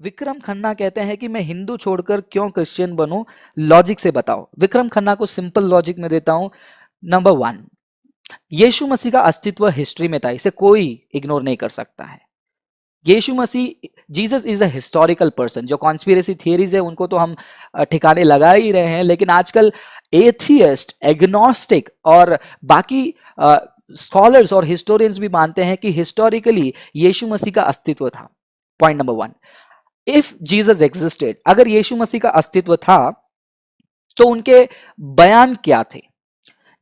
विक्रम खन्ना कहते हैं कि मैं हिंदू छोड़कर क्यों क्रिश्चियन बनूं, लॉजिक से बताओ। विक्रम खन्ना को सिंपल लॉजिक में देता हूं। नंबर वन, यीशु मसीह का अस्तित्व हिस्ट्री में था, इसे कोई इग्नोर नहीं कर सकता है। यीशु मसीह, Jesus is a historical person. जो कॉन्स्पिरेसी थियरीज है उनको तो हम ठिकाने लगा ही रहे हैं, लेकिन आजकल एथियस्ट, एग्नोस्टिक और बाकी स्कॉलर्स और हिस्टोरियंस भी मानते हैं कि हिस्टोरिकली यीशु मसीह का अस्तित्व था। Point number one, if Jesus existed, अगर यीशु मसीह का अस्तित्व था तो उनके बयान क्या थे।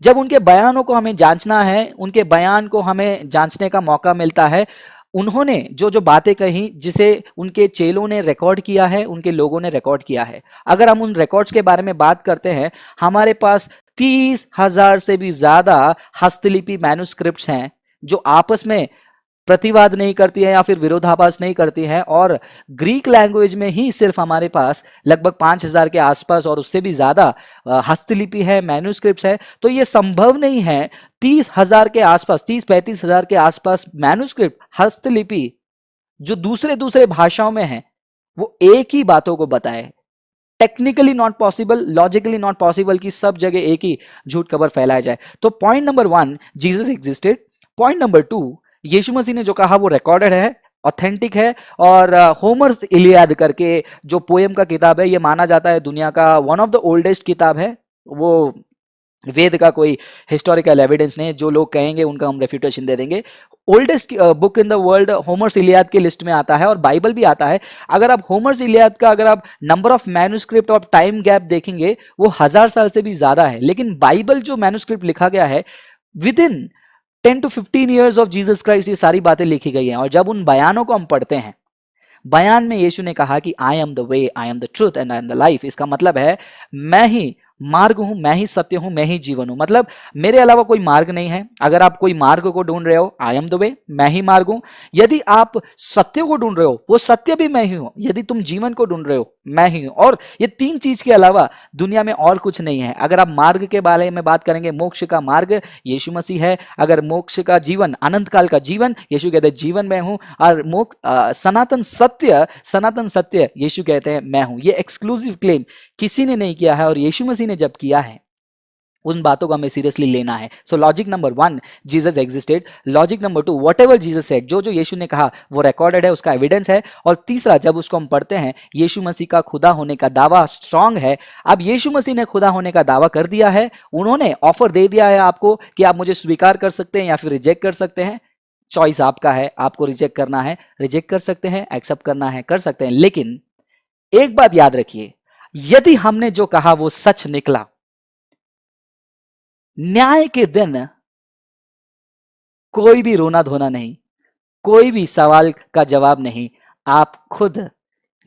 जब उनके बयानों को हमें जांचना है, उनके बयान को हमें जांचने का मौका मिलता है। उन्होंने जो जो बातें कही, जिसे उनके चेलों ने रिकॉर्ड किया है, उनके लोगों ने रिकॉर्ड किया है। अगर हम उन रिकॉर्ड्स के बारे में बात करते हैं, हमारे पास 30,000 से भी ज्यादा हस्तलिपि मैन्युस्क्रिप्ट्स हैं जो आपस में प्रतिवाद नहीं करती है या फिर विरोधाभास नहीं करती है। और ग्रीक लैंग्वेज में ही सिर्फ हमारे पास लगभग 5,000 के आसपास और उससे भी ज्यादा हस्तलिपि है, मैन्युस्क्रिप्ट्स है। तो ये संभव नहीं है 30,000 के आसपास, 30-35,000 के आसपास मैन्युस्क्रिप्ट, हस्तलिपि जो दूसरे दूसरे भाषाओं में है, वो एक ही बातों को बताए। Technically not possible, logically not possible कि सब जगह एक ही झूठ खबर फैलाया जाए। तो point number one, Jesus existed. Point number two, यीशु मसीह ने जो कहा वो रिकॉर्डेड है, ऑथेंटिक है। और होमर्स इलियाद करके जो पोएम का किताब है, ये माना जाता है दुनिया का वन ऑफ द ओल्डेस्ट किताब है। वो वेद का कोई हिस्टोरिकल एविडेंस नहीं है, जो लोग कहेंगे उनका हम रेफ्यूटेशन दे देंगे। Oldest book in the world Homer's Iliad के लिस्ट में आता है और बाइबल भी आता है। अगर आप होमर्स इलियाद का अगर आप नंबर ऑफ मैन्युस्क्रिप्ट और टाइम गैप देखेंगे, वो 1000 साल से भी ज्यादा है। लेकिन बाइबल जो मैन्युस्क्रिप्ट लिखा गया है, with in 10 to 15 years of Jesus Christ ये सारी बातें लिखी गई हैं। और जब उन बयानों को हम पढ़ते हैं, बयान में यीशु ने कहा कि I am the way, I am the truth and I am the life. इसका मतलब है मैं ही मार्ग हूं, मैं ही सत्य हूं, मैं ही जीवन हूं। मतलब मेरे अलावा कोई मार्ग नहीं है। अगर आप कोई मार्ग को ढूंढ रहे हो, आई एम द वे, मैं ही मार्ग हूं। यदि आप सत्य को ढूंढ रहे हो, वो सत्य भी मैं ही हूं। यदि तुम जीवन को ढूंढ रहे हो, मैं ही हूं। और ये तीन चीज के अलावा दुनिया में और कुछ नहीं है। अगर आप मार्ग के बारे में बात करेंगे, मोक्ष का मार्ग यीशु मसीह है। अगर मोक्ष का जीवन, अनंत काल का जीवन, यीशु कहते हैं जीवन मैं हूं। और सनातन सत्य यीशु कहते हैं मैं हूं। ये एक्सक्लूसिव क्लेम किसी ने नहीं किया है, और यीशु मसीह ने जब किया है, उन बातों को हमें सीरियसली लेना है। So logic number one, Jesus existed. Logic number two, whatever Jesus said, जो जो यीशु ने कहा वो रिकॉर्डेड है, उसका एविडेंस है। और तीसरा, जब उसको हम पढ़ते हैं, यीशु मसीह का खुदा होने का दावा स्ट्रांग है। अब यीशु मसीह ने खुदा होने का दावा कर दिया है। उन्होंने ऑफर दे दिया है आपको कि आप मुझे स्वीकार कर सकते हैं या फिर रिजेक्ट कर सकते हैं। चॉइस आपका है, आपको रिजेक्ट करना है, रिजेक्ट कर सकते हैं, एक्सेप्ट करना है, कर सकते हैं। लेकिन एक बात याद रखिए, यदि हमने जो कहा वो सच निकला, न्याय के दिन कोई भी रोना धोना नहीं, कोई भी सवाल का जवाब नहीं। आप खुद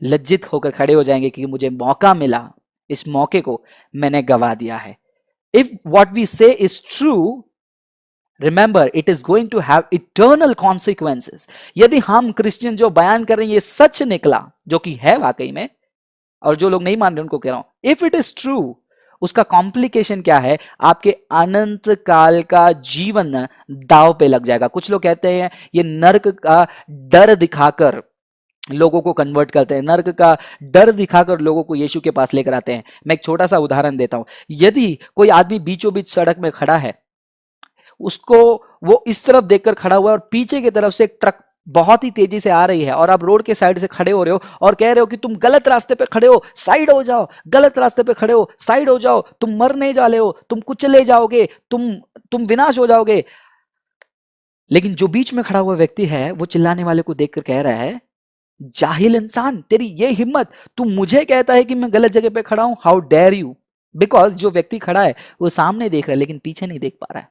लज्जित होकर खड़े हो जाएंगे कि मुझे मौका मिला, इस मौके को मैंने गवा दिया है। If what we say is true, remember it is going to have eternal consequences. यदि हम क्रिश्चियन जो बयान कर रहे हैं ये सच निकला, जो कि है वाकई में, और जो लोग नहीं मान रहे उनको कह रहा हूं, इफ इट इज ट्रू, उसका कॉम्प्लिकेशन क्या है, आपके अनंत काल का जीवन दाव पे लग जाएगा। कुछ लोग कहते हैं ये नर्क का डर दिखाकर लोगों को कन्वर्ट करते हैं, नर्क का डर दिखाकर लोगों को यीशु के पास लेकर आते हैं। मैं एक छोटा सा उदाहरण देता हूं। यदि कोई आदमी बीचों बीच सड़क में खड़ा है, उसको वो इस तरफ देखकर खड़ा हुआ है और पीछे की तरफ से एक ट्रक बहुत ही तेजी से आ रही है, और आप रोड के साइड से खड़े हो रहे हो और कह रहे हो कि तुम गलत रास्ते पे खड़े हो, साइड हो जाओ, गलत रास्ते पे खड़े हो, साइड हो जाओ, तुम मरने जा रहे हो, तुम कुचले जाओगे, तुम विनाश हो जाओगे। लेकिन जो बीच में खड़ा हुआ व्यक्ति है, वो चिल्लाने वाले को देखकर कह रहा है, जाहिल इंसान, तेरी ये हिम्मत, तू मुझे कहता है कि मैं गलत जगह पे खड़ा हूं, हाउ डेयर यू। बिकॉज जो व्यक्ति खड़ा है वो सामने देख रहा है लेकिन पीछे नहीं देख पा रहा है।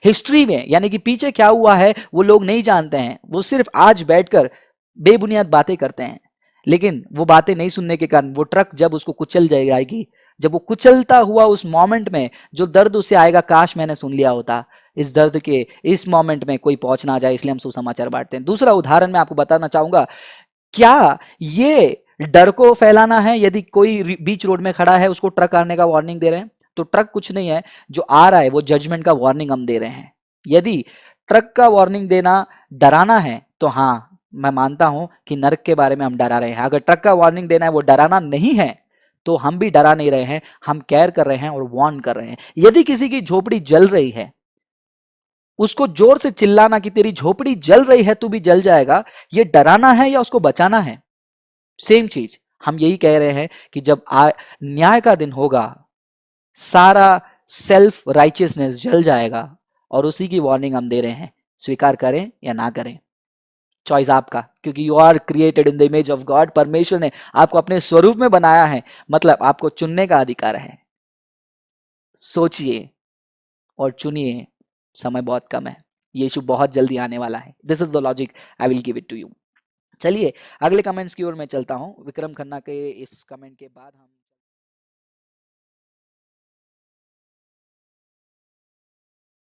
हिस्ट्री में, यानी कि पीछे क्या हुआ है वो लोग नहीं जानते हैं। वो सिर्फ आज बैठकर बेबुनियाद बातें करते हैं। लेकिन वो बातें नहीं सुनने के कारण वो ट्रक जब उसको कुचल जाएगी, जब वो कुचलता हुआ उस मोमेंट में जो दर्द उसे आएगा, काश मैंने सुन लिया होता। इस दर्द के इस मोमेंट में कोई पहुंच ना जाए, इसलिए हम सुसमाचार बांटते हैं। दूसरा उदाहरण मैं आपको बताना चाहूंगा, क्या ये डर को फैलाना है? यदि कोई बीच रोड में खड़ा है, उसको ट्रक आने का वार्निंग दे रहे हैं, तो ट्रक कुछ नहीं है, जो आ रहा है वो जजमेंट का वार्निंग हम दे रहे हैं। यदि ट्रक का वार्निंग देना डराना है, तो हाँ, मैं मानता हूं कि नरक के बारे में हम डरा रहे हैं। अगर ट्रक का वार्निंग देना है वो डराना नहीं है, तो हम भी डरा नहीं रहे हैं, हम केयर कर रहे हैं और वार्न कर रहे हैं। यदि किसी की झोपड़ी जल रही है, उसको जोर से चिल्लाना कि तेरी झोपड़ी जल रही है, तू भी जल जाएगा, ये डराना है या उसको बचाना है? सेम चीज हम यही कह रहे हैं कि जब न्याय का दिन होगा, सारा सेल्फ राइचियसनेस जल जाएगा, और उसी की वार्निंग हम दे रहे हैं। स्वीकार करें या ना करें, चॉइस आपका, क्योंकि you are created in the image of God. परमेश्वर ने आपको अपने स्वरूप में बनाया है, मतलब आपको चुनने का अधिकार है। सोचिए और चुनिए, समय बहुत कम है, यीशु बहुत जल्दी आने वाला है। This is the logic, I will give it to you. चलिए अगले कमेंट्स की ओर मैं चलता हूं। विक्रम खन्ना के इस कमेंट के बाद हम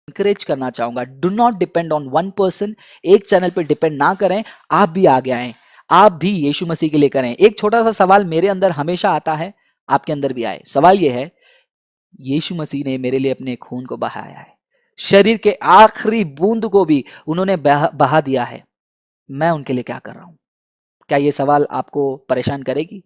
इंकरेज करना चाहूंगा, do not depend on one person. एक चैनल पर डिपेंड ना करें, आप भी आगे आए, आप भी यीशु मसीह के लिए करें। एक छोटा सा सवाल मेरे अंदर हमेशा आता है, आपके अंदर भी आए। सवाल यह है, यीशु मसीह ने मेरे लिए अपने खून को बहाया है, शरीर के आखिरी बूंद को भी उन्होंने बहा दिया है, मैं उनके लिए क्या कर रहा हूं? क्या ये सवाल आपको परेशान करेगी?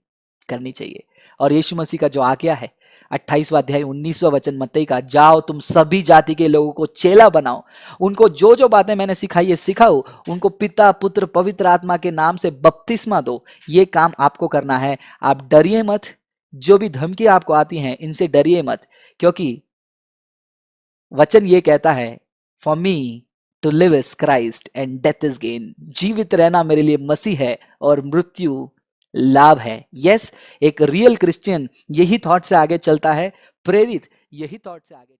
करनी चाहिए। और यीशु मसीह का जो आज्ञा है 28वां अध्याय 19वां वचन मत्ती का, जाओ तुम सभी जाति के लोगों को चेला बनाओ, उनको जो जो बातें मैंने सिखाई है सिखाओ, उनको पिता पुत्र पवित्र आत्मा के नाम से बपतिस्मा दो। ये काम आपको करना है। आप डरिए मत, जो भी धमकी आपको आती हैं इनसे डरिए मत, क्योंकि वचन ये कहता है, for me to live is Christ and death is gain. जीवित रहना मेरे लिए मसीह है और मृत्यु लाभ है। यस, एक रियल क्रिश्चियन यही थॉट से आगे चलता है, प्रेरित यही थॉट से आगे